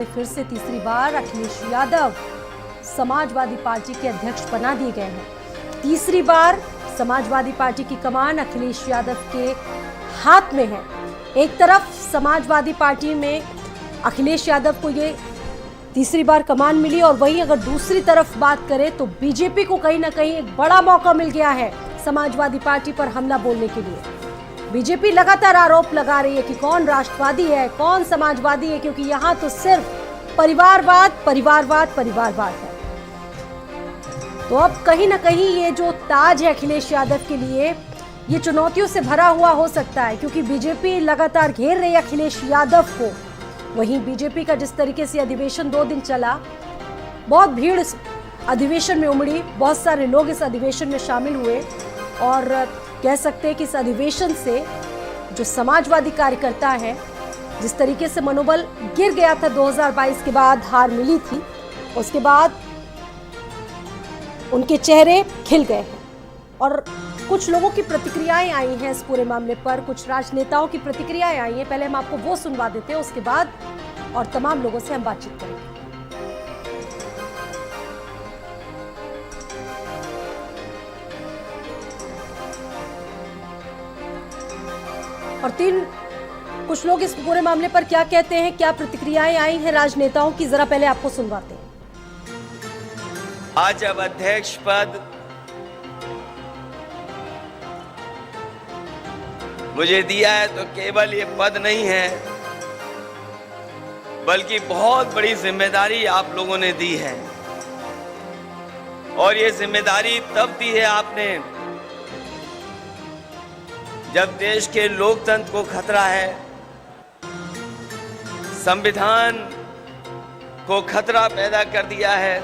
फिर से तीसरी बार अखिलेश यादव समाजवादी पार्टी के अध्यक्ष बना दिए गए हैं। तीसरी बार समाजवादी पार्टी की कमान अखिलेश यादव के हाथ में है। एक तरफ समाजवादी पार्टी में अखिलेश यादव को ये तीसरी बार कमान मिली और वहीं अगर दूसरी तरफ बात करें तो बीजेपी को कहीं ना कहीं एक बड़ा मौका मिल गया है समाजवादी पार्टी पर हमला बोलने के लिए। बीजेपी लगातार आरोप लगा रही है कि कौन राष्ट्रवादी है, कौन समाजवादी है, क्योंकि यहाँ तो सिर्फ परिवारवाद परिवारवाद परिवारवाद है। तो अब कहीं ना कहीं ये जो ताज है अखिलेश यादव के लिए, ये चुनौतियों से भरा हुआ हो सकता है, क्योंकि बीजेपी लगातार घेर रही है अखिलेश यादव को। वहीं बीजेपी का जिस तरीके से अधिवेशन 2 दिन चला, बहुत भीड़ इस अधिवेशन में उमड़ी, बहुत सारे लोग इस अधिवेशन में शामिल हुए और कह सकते हैं कि इस अधिवेशन से जो समाजवादी कार्यकर्ता है, जिस तरीके से मनोबल गिर गया था 2022 के बाद, हार मिली थी, उसके बाद उनके चेहरे खिल गए हैं। और कुछ लोगों की प्रतिक्रियाएं आई हैं इस पूरे मामले पर, कुछ राजनेताओं की प्रतिक्रियाएं आई हैं। पहले हम आपको वो सुनवा देते हैं, उसके बाद और तमाम लोगों से हम बातचीत करेंगे। और कुछ लोग इस पूरे मामले पर क्या कहते हैं, क्या प्रतिक्रियाएं आई हैं राजनेताओं की, जरा पहले आपको सुनवाते हैं। आज अब अध्यक्ष पद मुझे दिया है तो केवल ये पद नहीं है, बल्कि बहुत बड़ी जिम्मेदारी आप लोगों ने दी है। और ये जिम्मेदारी तब दी है आपने जब देश के लोकतंत्र को खतरा है, संविधान को खतरा पैदा कर दिया है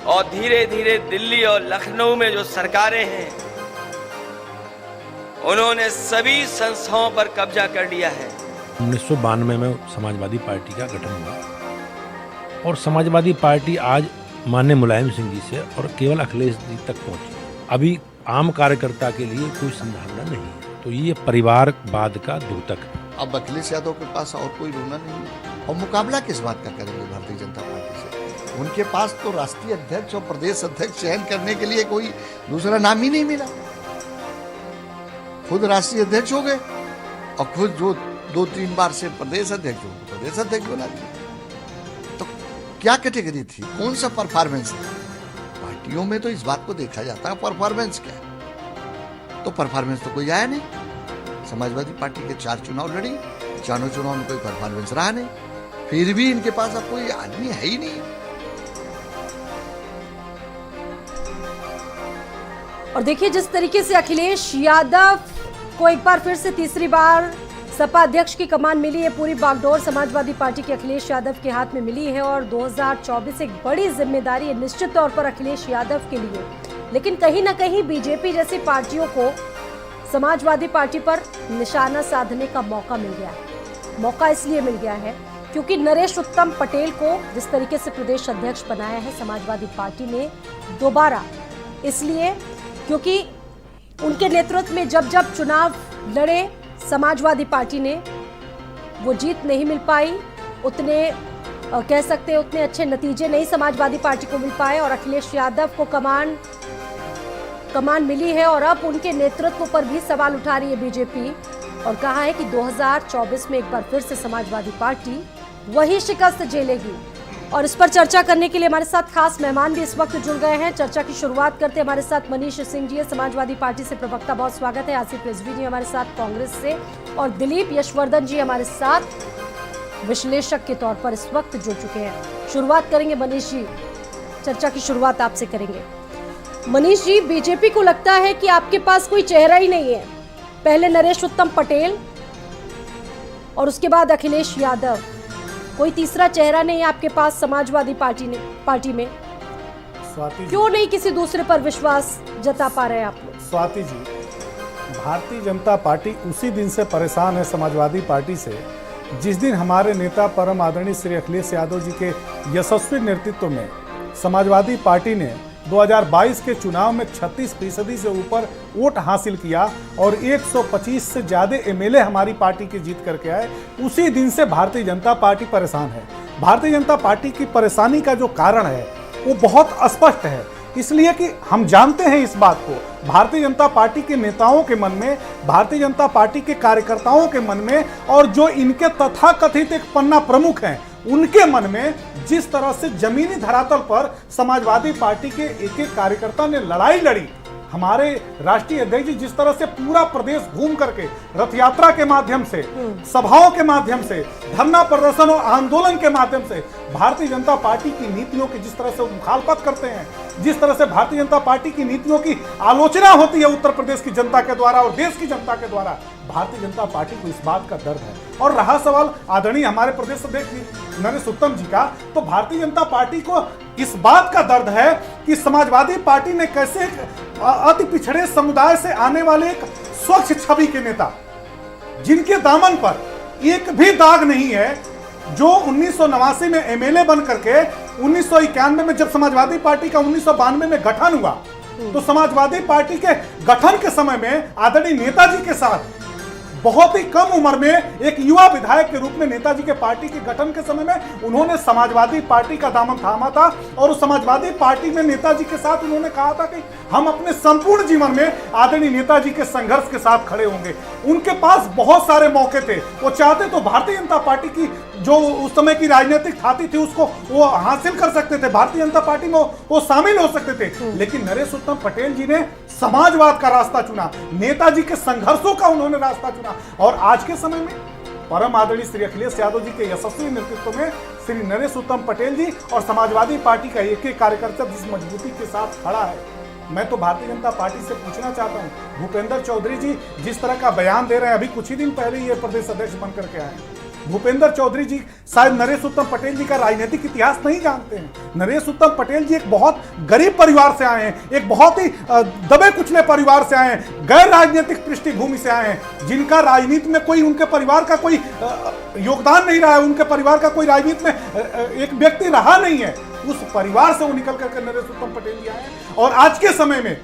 और धीरे धीरे दिल्ली और लखनऊ में जो सरकारें हैं उन्होंने सभी संस्थाओं पर कब्जा कर लिया है। 1992 में समाजवादी पार्टी का गठन हुआ और समाजवादी पार्टी आज माननीय मुलायम सिंह जी से और केवल अखिलेश जी तक पहुंची। अभी आम कार्यकर्ता के लिए कोई संभावना नहीं है, तो ये परिवारवाद का द्योतक है। अब अखिलेश यादव के पास और कोई रोना नहीं है और मुकाबला किस बात का करेंगे भारतीय जनता पार्टी से। उनके पास तो राष्ट्रीय अध्यक्ष और प्रदेश अध्यक्ष चयन करने के लिए कोई दूसरा नाम ही नहीं मिला। खुद राष्ट्रीय अध्यक्ष हो गए और खुद जो 2-3 बार से प्रदेश अध्यक्ष हो प्रदेश अध्यक्ष बना दिया। तो क्या कैटेगरी थी, कौन सा परफॉर्मेंस था? पार्टियों में तो इस बात को देखा जाता है परफॉर्मेंस क्या है, तो परफॉर्मेंस तो कोई आया नहीं। समाजवादी पार्टी के 4 चुनाव लड़ी, चारों चुनाव में कोई परफॉर्मेंस रहा नहीं, फिर भी इनके पास अब कोई आदमी है ही नहीं। और देखिए जिस तरीके से अखिलेश यादव को एक बार फिर से तीसरी बार सपा अध्यक्ष की कमान मिली है, पूरी बागडोर समाजवादी पार्टी के अखिलेश यादव के हाथ में मिली है और 2024 एक बड़ी जिम्मेदारी है निश्चित तौर पर अखिलेश यादव के लिए। लेकिन कहीं ना कहीं बीजेपी जैसी पार्टियों को समाजवादी पार्टी पर निशाना साधने का मौका मिल गया है। मौका इसलिए मिल गया है क्योंकि नरेश उत्तम पटेल को जिस तरीके से प्रदेश अध्यक्ष बनाया है समाजवादी पार्टी ने दोबारा, इसलिए क्योंकि उनके नेतृत्व में जब जब चुनाव लड़े समाजवादी पार्टी ने, वो जीत नहीं मिल पाई, उतने कह सकते हैं उतने अच्छे नतीजे नहीं समाजवादी पार्टी को मिल पाए और अखिलेश यादव को कमान मिली है और अब उनके नेतृत्व पर भी सवाल उठा रही है बीजेपी और कहा है कि 2024 में एक बार फिर से समाजवादी पार्टी वही शिकस्त झेलेगी। और इस पर चर्चा करने के लिए हमारे साथ खास मेहमान भी इस वक्त जुड़ गए हैं। चर्चा की शुरुआत करते हमारे साथ मनीष सिंह जी है, समाजवादी पार्टी से प्रवक्ता, बहुत स्वागत है। आसिफ रिजवी जी हमारे साथ कांग्रेस से और दिलीप यशवर्धन जी हमारे साथ विश्लेषक के तौर पर इस वक्त जुड़ चुके हैं। शुरुआत करेंगे मनीष जी, चर्चा की शुरुआत आपसे करेंगे। मनीष जी, बीजेपी को लगता है कि आपके पास कोई चेहरा ही नहीं है, पहले नरेश उत्तम पटेल और उसके बाद अखिलेश यादव, कोई तीसरा चेहरा नहीं है आपके पास समाजवादी पार्टी में। स्वाति क्यों नहीं किसी दूसरे पर विश्वास जता पा रहे हैं आप लोग? स्वाति जी, भारतीय जनता पार्टी उसी दिन से परेशान है समाजवादी पार्टी से जिस दिन हमारे नेता परम आदरणीय श्री अखिलेश यादव जी के यशस्वी नेतृत्व में समाजवादी पार्टी ने 2022 के चुनाव में 36% से ऊपर वोट हासिल किया और 125 से ज्यादा एमएलए हमारी पार्टी की जीत करके आए, उसी दिन से भारतीय जनता पार्टी परेशान है। भारतीय जनता पार्टी की परेशानी का जो कारण है वो बहुत स्पष्ट है, इसलिए कि हम जानते हैं इस बात को। भारतीय जनता पार्टी के नेताओं के मन में, भारतीय जनता पार्टी के कार्यकर्ताओं के मन में और जो इनके तथाकथित एक पन्ना प्रमुख हैं उनके मन में जिस तरह से जमीनी धरातल पर समाजवादी पार्टी के एक एक कार्यकर्ता ने लड़ाई लड़ी, हमारे राष्ट्रीय अध्यक्ष जी जिस तरह से पूरा प्रदेश घूम करके रथ यात्रा के माध्यम से, सभाओं के माध्यम से, धरना प्रदर्शन और आंदोलन के माध्यम से भारतीय जनता पार्टी की नीतियों की जिस तरह से मुखालफत करते हैं, जिस तरह से भारतीय जनता पार्टी की नीतियों की आलोचना होती है उत्तर प्रदेश की जनता के द्वारा और देश की जनता के द्वारा, भारतीय जनता पार्टी को इस बात का दर्द है। और रहा सवाल आदरणीय हमारे प्रदेश अध्यक्ष नरेश उत्तम जी का, तो भारतीय जनता पार्टी को इस बात का दर्द है कि समाजवादी पार्टी ने कैसे अति पिछड़े समुदाय से आने वाले एक स्वच्छ छवि के नेता, जिनके दामन पर एक भी दाग नहीं है, जो 1989 में एमएलए बन करके 1991 में जब समाजवादी पार्टी का 1992 में गठन हुआ, तो समाजवादी पार्टी के गठन के समय में आदरणीय नेताजी के साथ बहुत ही कम उम्र में एक युवा विधायक के रूप में नेताजी के पार्टी के गठन के समय में उन्होंने समाजवादी पार्टी का दामन थामा था और उस समाजवादी पार्टी में नेताजी के साथ उन्होंने कहा था कि हम अपने संपूर्ण जीवन में आदरणीय नेताजी के संघर्ष के साथ खड़े होंगे। उनके पास बहुत सारे मौके थे, वो चाहते तो भारतीय जनता पार्टी की जो उस समय की राजनीतिक ख्याति थी उसको वो हासिल कर सकते थे, भारतीय जनता पार्टी में वो शामिल हो सकते थे, लेकिन नरेश उत्तम पटेल जी ने समाजवाद का रास्ता चुना, नेताजी के संघर्षों का उन्होंने रास्ता चुना। और आज के समय में परम आदरणीय श्री अखिलेश यादव जी के यशस्वी नेतृत्व में श्री नरेश उत्तम पटेल जी और समाजवादी पार्टी का एक एक कार्यकर्ता जिस मजबूती के साथ खड़ा है, मैं तो भारतीय जनता पार्टी से पूछना चाहता हूं, भूपेंद्र चौधरी जी जिस तरह का बयान दे रहे हैं, अभी कुछ ही दिन पहले ये प्रदेश अध्यक्ष बनकर के आए हैं, भूपेंद्र चौधरी जी शायद नरेश उत्तम पटेल जी का राजनीतिक इतिहास नहीं जानते हैं। नरेश उत्तम पटेल जी एक बहुत गरीब परिवार से आए हैं, एक बहुत ही दबे कुचले परिवार से आए हैं, गैर राजनीतिक पृष्ठभूमि से आए हैं, जिनका राजनीति में कोई उनके परिवार का कोई योगदान नहीं रहा है, उनके परिवार का कोई राजनीति में एक व्यक्ति रहा नहीं है, उस परिवार से वो निकल करके नरेश उत्तम पटेल जी आए हैं। और आज के समय में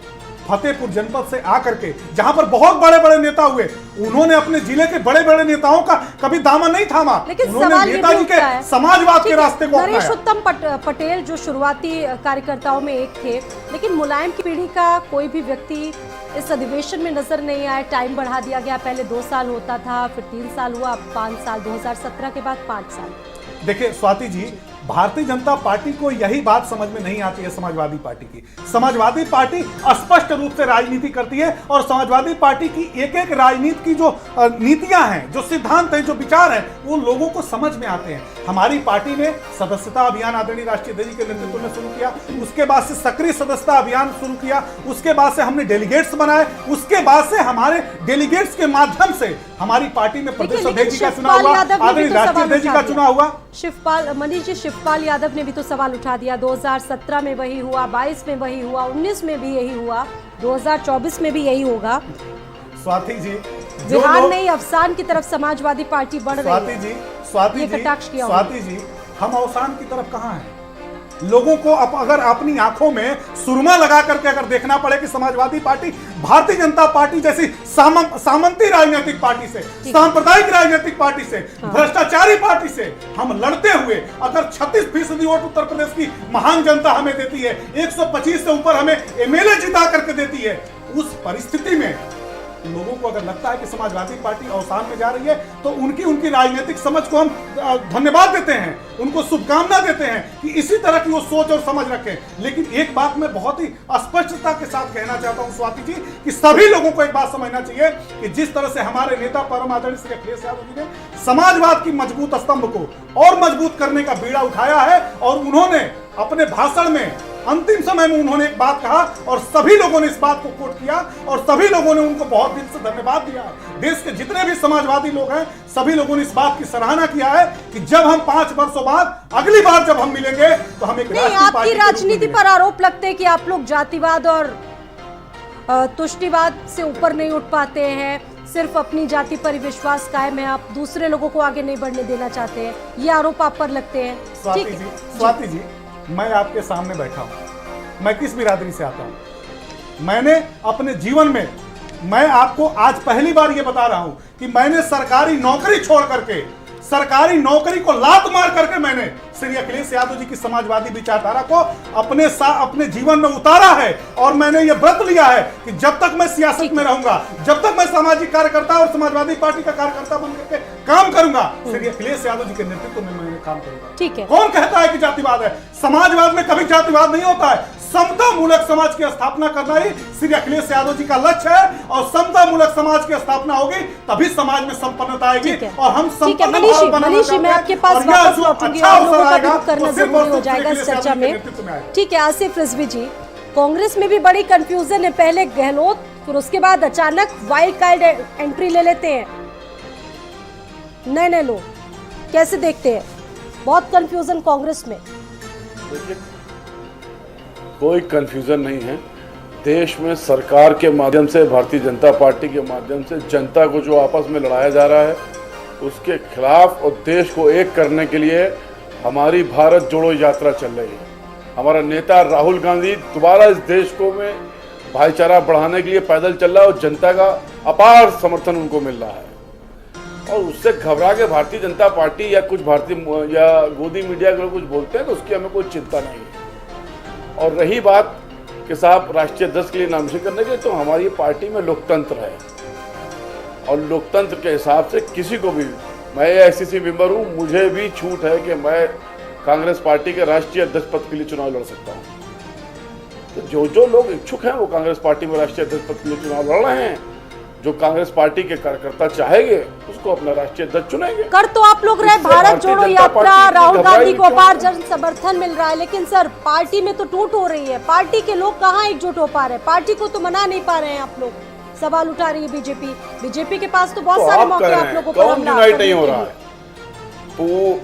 फतेहपुर जनपद से आकर के जहां पर बहुत बड़े बड़े नेता हुए, उन्होंने अपने जिले के बड़े बड़े नेताओं का कभी दामन नहीं थामा, उन्होंने नेताजी के समाजवाद के रास्ते को अपनाया। नरेश उत्तम पटेल जो शुरुआती कार्यकर्ताओं में एक थे, लेकिन मुलायम की पीढ़ी का कोई भी व्यक्ति इस अधिवेशन में नजर नहीं आया। टाइम बढ़ा दिया गया, पहले 2 साल होता था, फिर 3 साल हुआ, 5 साल, 2017 के बाद 5 साल। देखिए स्वाति जी, भारतीय जनता पार्टी को यही बात समझ में नहीं आती है समाजवादी पार्टी की। समाजवादी पार्टी स्पष्ट रूप से राजनीति करती है और समाजवादी पार्टी की एक एक राजनीति की जो नीतियां हैं, जो सिद्धांत हैं, जो विचार हैं, वो लोगों को समझ में आते हैं। हमारी पार्टी ने सदस्यता अभियान आदरणीय राष्ट्रीय अध्यक्ष के नेतृत्व में शुरू किया, उसके बाद से सक्रिय सदस्यता अभियान शुरू किया, उसके बाद से हमने डेलीगेट्स बनाए, उसके बाद से हमारे डेलीगेट्स के माध्यम से हमारी पार्टी में प्रदेश अध्यक्ष जी का चुनाव हुआ, आदरणीय राष्ट्रीय अध्यक्ष जी का चुनाव हुआ। शिवपाल मनीष जी, शिवपाल यादव ने भी तो सवाल उठा दिया, 2017 में वही हुआ, 22 में वही हुआ, 19 में भी यही हुआ, 2024 में भी यही होगा। स्वाति जी, बिहार नहीं, अफसान की तरफ समाजवादी पार्टी बढ़ रही है। स्वाति जी, हम अवसान की तरफ कहां हैं? लोगों को अगर अपनी आंखों में सुरमा लगा करके अगर देखना पड़े कि समाजवादी पार्टी भारतीय जनता पार्टी जैसी सामंती राजनीतिक पार्टी से, सांप्रदायिक राजनीतिक पार्टी से, भ्रष्टाचारी पार्टी से हम लड़ते हुए अगर 36% वोट उत्तर प्रदेश की महान जनता हमें देती है, 125 से ऊपर हमें एमएलए जिता करके देती है, उस परिस्थिति में लोगों को अगर लगता है कि समाजवादी पार्टी अवसान में जा रही है, तो उनकी राजनीतिक समझ को हम धन्यवाद देते हैं, उनको शुभकामना देते हैं कि इसी तरह की वो सोच और समझ रखें। लेकिन एक बात मैं बहुत ही स्पष्टता के साथ कहना चाहता हूं स्वाति जी, कि सभी लोगों को एक बात समझना चाहिए कि जिस तरह से हमारे नेता परम आदरणीय श्री अखिलेश यादव जी ने समाजवाद की मजबूत स्तंभ को और मजबूत करने का बीड़ा उठाया है, और उन्होंने अपने भाषण में अंतिम समय में उन्होंने एक बात कहा और सभी लोगों ने इस बात को कोट किया और सभी लोगों ने उनको बहुत दिल से धन्यवाद दिया है। देश के जितने भी समाजवादी लोग हैं, सभी लोगों ने इस बात की सराहना किया है कि जब हम 5 वर्षों बाद अगली बार जब हम मिलेंगे तो हम एक आपकी राजनीति पर आरोप लगते हैं कि आप लोग जातिवाद और तुष्टिवाद से ऊपर नहीं उठ पाते हैं, सिर्फ अपनी जाति पर विश्वास कायम है, आप दूसरे लोगों को आगे नहीं बढ़ने देना चाहते हैं, ये आरोप आप पर लगते हैं। स्वाति जी, मैं आपके सामने बैठा हूं मैं किस बिरादरी से आता हूं। मैंने अपने जीवन में, मैं आपको आज पहली बार ये बता रहा हूं कि मैंने सरकारी नौकरी छोड़ करके, सरकारी नौकरी को लात मार करके मैंने श्री अखिलेश यादव जी की समाजवादी विचारधारा को अपने जीवन में उतारा है। और मैंने ये व्रत लिया है कि जब तक मैं सियासत में रहूंगा, जब तक मैं सामाजिक कार्यकर्ता और समाजवादी पार्टी का कार्यकर्ता बनकर के काम करूंगा, श्री अखिलेश यादव जी के नेतृत्व में मैं काम करूंगा। ठीक है। कौन कहता है कि जातिवाद है? समाजवाद में कभी जातिवाद नहीं होता है। समता मूलक समाज की स्थापना करना ही श्री अखिलेश यादव जी का लक्ष्य है, और समता मूलक समाज की स्थापना होगी तभी समाज में संपन्नता आएगी। और हम संपन्न भारत बनाना मनीषी, मैं आपके पास और यह वापस जो लौटूंगी अच्छा और लोगों अवसर का आएगा, भी करना वो सिर्फ जरूरी और हो सिर्फ जाएगा श्री इस अखिलेश चर्चा यादव जी के में। नेतृत्व में आएगा। ठीक है, आसिफ रिजवी जी, कांग्रेस में भी बड़ी कंफ्यूजन है। पहले गहलोत, फिर उसके बाद अचानक वाइल्ड कार्ड एंट्री ले लेते हैं नए लोग, कैसे देखते हैं? बहुत कंफ्यूजन कांग्रेस में। देखिए, कोई कंफ्यूजन नहीं है। देश में सरकार के माध्यम से, भारतीय जनता पार्टी के माध्यम से जनता को जो आपस में लड़ाया जा रहा है, उसके खिलाफ और देश को एक करने के लिए हमारी भारत जोड़ो यात्रा चल रही है। हमारा नेता राहुल गांधी दोबारा इस देश को में भाईचारा बढ़ाने के लिए पैदल चल रहा है, और जनता का अपार समर्थन उनको मिल रहा है। और उससे घबरा के भारतीय जनता पार्टी या कुछ भारतीय या गोदी मीडिया के लोग कुछ बोलते हैं तो उसकी हमें कोई चिंता नहीं है। और रही बात कि साहब राष्ट्रीय अध्यक्ष के लिए नामजद करने के, तो हमारी पार्टी में लोकतंत्र है, और लोकतंत्र के हिसाब से किसी को भी, मैं एआईसीसी मेंबर हूँ, मुझे भी छूट है कि मैं कांग्रेस पार्टी के राष्ट्रीय अध्यक्ष पद के लिए चुनाव लड़ सकता हूँ। तो जो लोग इच्छुक हैं वो कांग्रेस पार्टी में राष्ट्रीय अध्यक्ष पद के लिए चुनाव लड़ रहे हैं। जो कांग्रेस पार्टी के कार्यकर्ता चाहेंगे उसको अपना राष्ट्रीय अध्यक्ष चुनेंगे। कर तो आप लोग रहे भारत जोड़ो यात्रा, राहुल गांधी को अपार जन समर्थन मिल रहा है, लेकिन सर पार्टी में तो टूट हो रही है। पार्टी के लोग कहाँ एकजुट हो पा रहे हैं? पार्टी को तो मना नहीं पा रहे हैं आप लोग। सवाल उठा रही है बीजेपी के पास तो बहुत सारे मौके आप लोगों को कौन यूनाइट नहीं हो रहा है? तो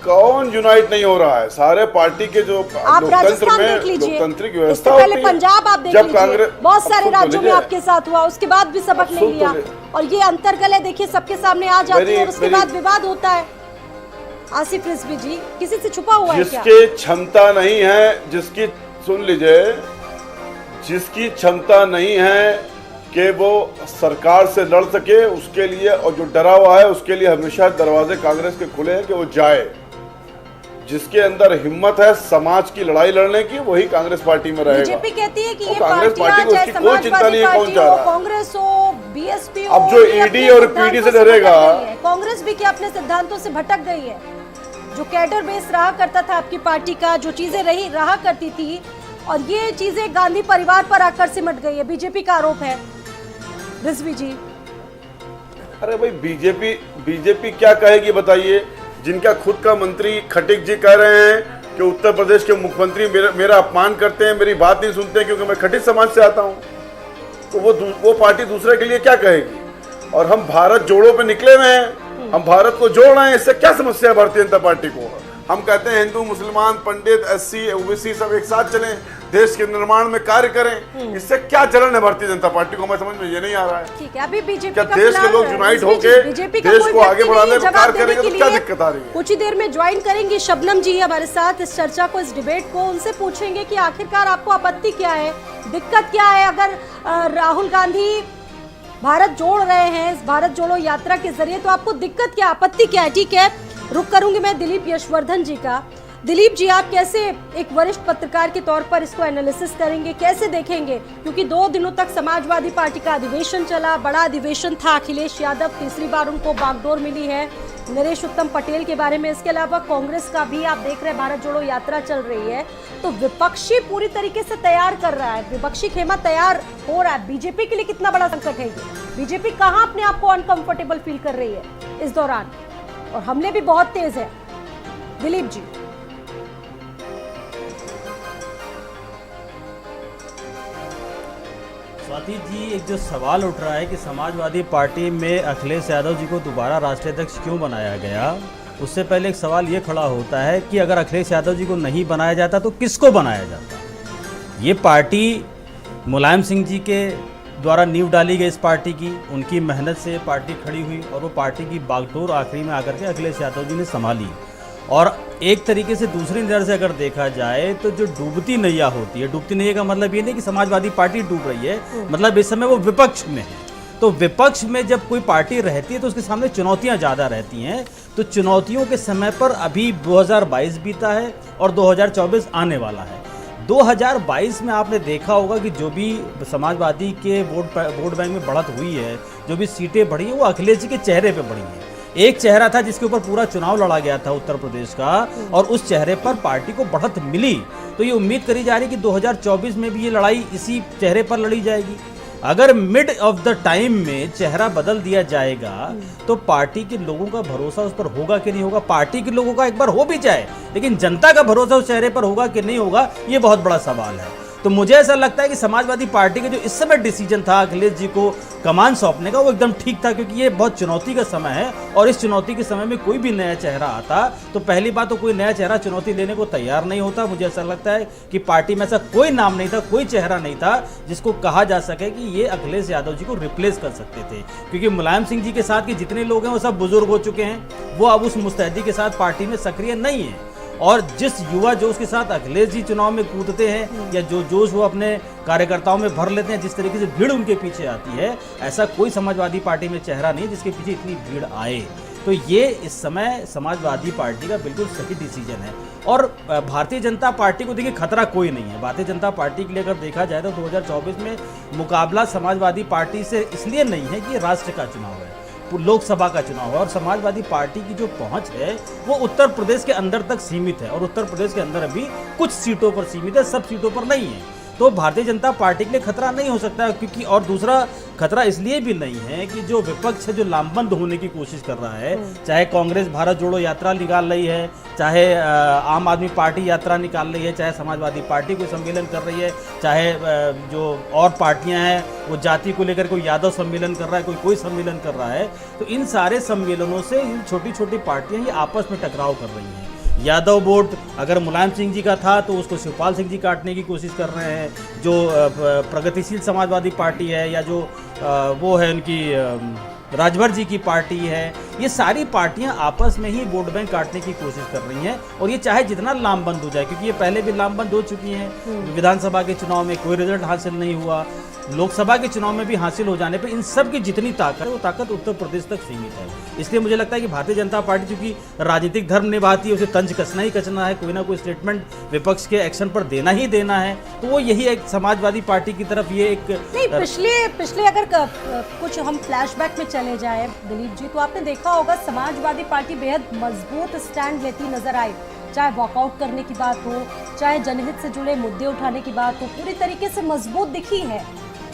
कौन यूनाइट नहीं हो रहा है? सारे पार्टी के जो आप राजस्थान देख लीजिए, लोकतांत्रिक व्यवस्था पहले पंजाब आप देख लीजिए, बहुत सारे राज्यों में आपके साथ हुआ, उसके बाद भी सबक नहीं लिया। और ये अंतर्गल है, देखिए सबके सामने आ जाती है और उसके बाद विवाद होता है। आसिफ रिजवी जी, किसी से छुपा हुआ है क्या? जिसकी क्षमता नहीं है, जिसकी, सुन लीजिए, जिसकी क्षमता नहीं है कि वो सरकार से लड़ सके, उसके लिए, और जो डरा हुआ है उसके लिए हमेशा दरवाजे कांग्रेस के खुले हैं कि वो जाए। जिसके अंदर हिम्मत है समाज की लड़ाई लड़ने की, वही कांग्रेस पार्टी में रहेगा। बीजेपी कहती है कि ये कांग्रेस पार्टी को उसकी कोई चिंता नहीं है कौन जा रहा है। कांग्रेस हो, बीएसपी हो, अब जो ईडी और पीडी से डरेगा, कांग्रेस भी क्या अपने सिद्धांतों से भटक गई है? जो कैडर बेस रहा करता था आपकी पार्टी का, जो चीजें रहा करती थी, और ये चीजें गांधी परिवार पर आकर सिमट गई है, बीजेपी का आरोप है। रिजवी जी, अरे भाई बीजेपी क्या कहेगी बताइए? जिनका खुद का मंत्री खटीक जी कह रहे हैं कि उत्तर प्रदेश के मुख्यमंत्री मेरा अपमान करते हैं, मेरी बात नहीं सुनते हैं क्योंकि मैं खटीक समाज से आता हूं, तो वो पार्टी दूसरे के लिए क्या कहेगी? और हम भारत जोड़ो पे निकले हुए हैं, हम भारत को जोड़ रहे हैं। इससे क्या समस्या है भारतीय जनता पार्टी को? हम कहते हैं हिंदू, मुसलमान, पंडित, एससी, ओबीसी सब एक साथ चलें, देश के निर्माण में कार्य करें। इससे क्या जलन है भारतीय जनता पार्टी को? हमें समझ में ये नहीं आ रहा है। ठीक है, अभी बीजेपी क्या का देश के लोग यूनाइट होकर देश को आगे बढ़ाने में कार्य करेंगे तो क्या दिक्कत आ रही है? कुछ ही देर में ज्वाइन करेंगे शबनम जी हमारे साथ इस चर्चा को, इस डिबेट को। उनसे पूछेंगे कि आखिरकार आपको आपत्ति क्या है, दिक्कत क्या है अगर राहुल गांधी भारत जोड़ रहे हैं इस भारत जोड़ो यात्रा के जरिए, तो आपको दिक्कत क्या, आपत्ति क्या है? ठीक है, रुक करूंगी मैं दिलीप यशवर्धन जी का। दिलीप जी, आप कैसे एक वरिष्ठ पत्रकार के तौर पर इसको एनालिसिस करेंगे, कैसे देखेंगे? क्योंकि 2 दिनों तक समाजवादी पार्टी का अधिवेशन चला, बड़ा अधिवेशन था। अखिलेश यादव तीसरी बार उनको बागडोर मिली है नरेश उत्तम पटेल के बारे में। इसके अलावा कांग्रेस का भी आप देख रहे हैं भारत जोड़ो यात्रा चल रही है, तो विपक्षी पूरी तरीके से तैयार कर रहा है, विपक्षी खेमा तैयार हो रहा है। बीजेपी के लिए कितना बड़ा संकट है ये? बीजेपी कहाँ अपने आप को अनकंफर्टेबल फील कर रही है इस दौरान, और हमले भी बहुत तेज है। दिलीप जी, स्वाति जी, एक जो सवाल उठ रहा है कि समाजवादी पार्टी में अखिलेश यादव जी को दोबारा राष्ट्रीय अध्यक्ष क्यों बनाया गया, उससे पहले एक सवाल ये खड़ा होता है कि अगर अखिलेश यादव जी को नहीं बनाया जाता तो किसको बनाया जाता? ये पार्टी मुलायम सिंह जी के द्वारा नींव डाली गई, इस पार्टी की उनकी मेहनत से पार्टी खड़ी हुई, और वो पार्टी की बागडोर आखिरी में आकर के अखिलेश यादव जी ने संभाली। और एक तरीके से दूसरी नज़र से अगर देखा जाए तो जो डूबती नैया होती है, डूबती नैया का मतलब ये नहीं कि समाजवादी पार्टी डूब रही है, मतलब इस समय वो विपक्ष में है। तो विपक्ष में जब कोई पार्टी रहती है तो उसके सामने चुनौतियां ज़्यादा रहती हैं। तो चुनौतियों के समय पर अभी 2022 बीता है और 2024 आने वाला है। 2022 में आपने देखा होगा कि जो भी समाजवादी के वोट बैंक में बढ़त हुई है, जो भी सीटें बढ़ी हैं, वो अखिलेश जी के चेहरे पे बढ़ी हैं। एक चेहरा था जिसके ऊपर पूरा चुनाव लड़ा गया था उत्तर प्रदेश का, और उस चेहरे पर पार्टी को बढ़त मिली। तो ये उम्मीद करी जा रही है कि 2024 में भी ये लड़ाई इसी चेहरे पर लड़ी जाएगी। अगर मिड ऑफ द टाइम में चेहरा बदल दिया जाएगा तो पार्टी के लोगों का भरोसा उस पर होगा कि नहीं होगा। पार्टी के लोगों का एक बार हो भी जाए, लेकिन जनता का भरोसा उस चेहरे पर होगा कि नहीं होगा, ये बहुत बड़ा सवाल है। तो मुझे ऐसा लगता है कि समाजवादी पार्टी का जो इस समय डिसीजन था अखिलेश जी को कमान सौंपने का, वो एकदम ठीक था, क्योंकि ये बहुत चुनौती का समय है और इस चुनौती के समय में कोई भी नया चेहरा आता तो पहली बात तो कोई नया चेहरा चुनौती लेने को तैयार नहीं होता। मुझे ऐसा लगता है कि पार्टी में ऐसा कोई नाम नहीं था, कोई चेहरा नहीं था जिसको कहा जा सके कि ये अखिलेश यादव जी को रिप्लेस कर सकते थे, क्योंकि मुलायम सिंह जी के साथ के जितने लोग हैं वो सब बुजुर्ग हो चुके हैं, वो अब उस मुस्तैदी के साथ पार्टी में सक्रिय नहीं है। और जिस युवा जोश के साथ अखिलेश जी चुनाव में कूदते हैं या जो जोश वो अपने कार्यकर्ताओं में भर लेते हैं, जिस तरीके से भीड़ उनके पीछे आती है, ऐसा कोई समाजवादी पार्टी में चेहरा नहीं जिसके पीछे इतनी भीड़ आए। तो ये इस समय समाजवादी पार्टी का बिल्कुल सही डिसीजन है। और भारतीय जनता पार्टी को देखिए खतरा कोई नहीं है। भारतीय जनता पार्टी के लिए अगर देखा जाए तो 2024 में मुकाबला समाजवादी पार्टी से इसलिए नहीं है कि राष्ट्र का चुनाव है, लोकसभा का चुनाव है, और समाजवादी पार्टी की जो पहुंच है वो उत्तर प्रदेश के अंदर तक सीमित है, और उत्तर प्रदेश के अंदर अभी कुछ सीटों पर सीमित है, सब सीटों पर नहीं है। तो भारतीय जनता पार्टी के लिए खतरा नहीं हो सकता है, क्योंकि और दूसरा खतरा इसलिए भी नहीं है कि जो विपक्ष है जो लामबंद होने की कोशिश कर रहा है, चाहे कांग्रेस भारत जोड़ो यात्रा निकाल रही है, चाहे आम आदमी पार्टी यात्रा निकाल रही है, चाहे समाजवादी पार्टी कोई सम्मेलन कर रही है, चाहे जो और पार्टियां हैं वो जाति को लेकर कोई यादव सम्मेलन कर रहा है, कोई सम्मेलन कर रहा है, तो इन सारे सम्मेलनों से इन छोटी छोटी पार्टियां ये आपस में टकराव कर रही हैं। यादव वोट अगर मुलायम सिंह जी का था तो उसको शिवपाल सिंह जी काटने की कोशिश कर रहे हैं। जो प्रगतिशील समाजवादी पार्टी है या जो वो है उनकी राजभर जी की पार्टी है, ये सारी पार्टियां आपस में ही वोट बैंक काटने की कोशिश कर रही हैं, और ये चाहे जितना लामबंद हो जाए, क्योंकि ये पहले भी लामबंद हो चुकी हैं। विधानसभा के चुनाव में कोई रिजल्ट हासिल नहीं हुआ, लोकसभा के चुनाव में भी हासिल हो जाने पे इन सब की जितनी ताकत है वो ताकत उत्तर प्रदेश तक सीमित है। इसलिए मुझे लगता है कि भारतीय जनता पार्टी चूंकि राजनीतिक धर्म निभाती है, उसे तंज कसना ही कसना है, कोई ना कोई स्टेटमेंट विपक्ष के एक्शन पर देना ही देना है, तो वो यही एक समाजवादी पार्टी की तरफ ये एक नहीं, पिछले अगर कुछ हम फ्लैशबैक में चले जाए दिलीप जी, तो आपने देखा होगा समाजवादी पार्टी बेहद मजबूत स्टैंड लेती नजर आई, चाहे वॉकआउट करने की बात हो, चाहे जनहित से जुड़े मुद्दे उठाने की बात हो, पूरी तरीके से मजबूत दिखी है।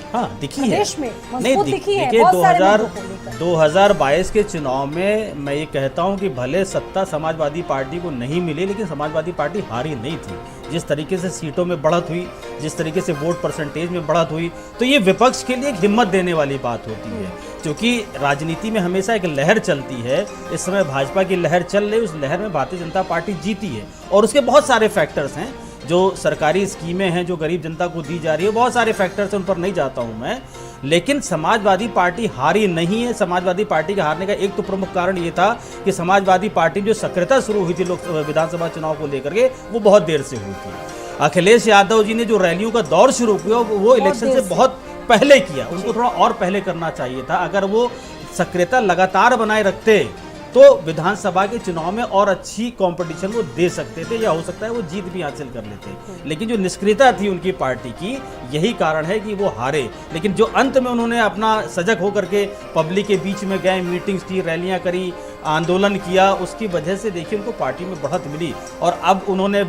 हाँ दिखी है, देश में मजबूत दिखी है। देखिए 2022 के चुनाव में मैं ये कहता हूँ कि भले सत्ता समाजवादी पार्टी को नहीं मिली, लेकिन समाजवादी पार्टी हारी नहीं थी। जिस तरीके से सीटों में बढ़त हुई, जिस तरीके से वोट परसेंटेज में बढ़त हुई, तो ये विपक्ष के लिए एक हिम्मत देने वाली बात होती है, क्योंकि राजनीति में हमेशा एक लहर चलती है। इस समय भाजपा की लहर चल रही है, उस लहर में भारतीय जनता पार्टी जीती है, और उसके बहुत सारे फैक्टर्स हैं। जो सरकारी स्कीमें हैं जो गरीब जनता को दी जा रही है, बहुत सारे फैक्टर्स हैं, उन पर नहीं जाता हूं मैं, लेकिन समाजवादी पार्टी हारी नहीं है। समाजवादी पार्टी के हारने का एक तो प्रमुख कारण ये था कि समाजवादी पार्टी जो सक्रियता शुरू हुई थी विधानसभा चुनाव को लेकर के, वो बहुत देर से हुई थी। अखिलेश यादव जी ने जो रैलियों का दौर शुरू किया वो इलेक्शन से बहुत पहले किया, उनको थोड़ा और पहले करना चाहिए था। अगर वो सक्रियता लगातार बनाए रखते तो विधानसभा के चुनाव में और अच्छी कंपटीशन वो दे सकते थे, या हो सकता है वो जीत भी हासिल कर लेते। लेकिन जो निष्क्रियता थी उनकी पार्टी की, यही कारण है कि वो हारे। लेकिन जो अंत में उन्होंने अपना सजग होकर के पब्लिक के बीच में गए, मीटिंग्स की, रैलियां करी, आंदोलन किया, उसकी वजह से देखिए उनको पार्टी में बढ़त मिली। और अब उन्होंने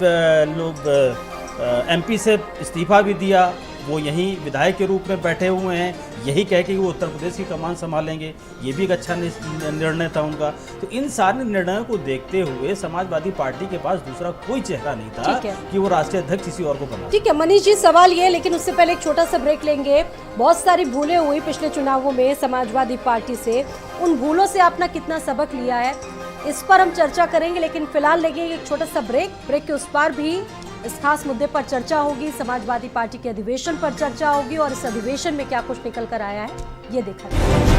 MP से इस्तीफा भी दिया, वो यहीं विधायक के रूप में बैठे हुए हैं, यही कह के वो उत्तर प्रदेश की कमान संभालेंगे, ये भी एक अच्छा निर्णय था उनका। तो इन सारे निर्णयों को देखते हुए समाजवादी पार्टी के पास दूसरा कोई चेहरा नहीं था कि वो राष्ट्रीय अध्यक्ष किसी और को बना। ठीक है मनीष जी, सवाल ये, लेकिन उससे पहले एक छोटा सा ब्रेक लेंगे। बहुत सारी भूलें हुई पिछले चुनावों में समाजवादी पार्टी से, उन भूलों से आपने कितना सबक लिया है, इस पर हम चर्चा करेंगे। लेकिन फिलहाल लेंगे एक छोटा सा ब्रेक के उस पार भी इस खास मुद्दे पर चर्चा होगी, समाजवादी पार्टी के अधिवेशन पर चर्चा होगी, और इस अधिवेशन में क्या कुछ निकल कर आया है ये देखा जाएगा।